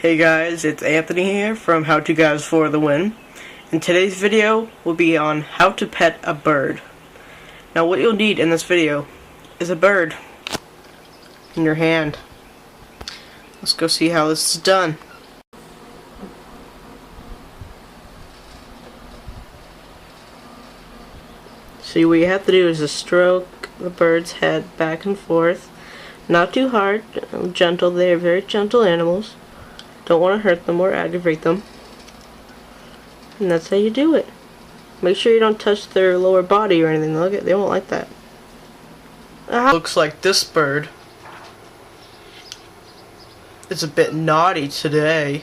Hey guys, it's Anthony here from How To Guys for the Win. And today's video will be on how to pet a bird. Now what you'll need in this video is a bird in your hand. Let's go see how this is done. So what you have to do is just stroke the bird's head back and forth. Not too hard, gentle. They are very gentle animals. Don't want to hurt them or aggravate them. And that's how you do it. Make sure you don't touch their lower body or anything. They won't like that. Looks like this bird is a bit naughty today.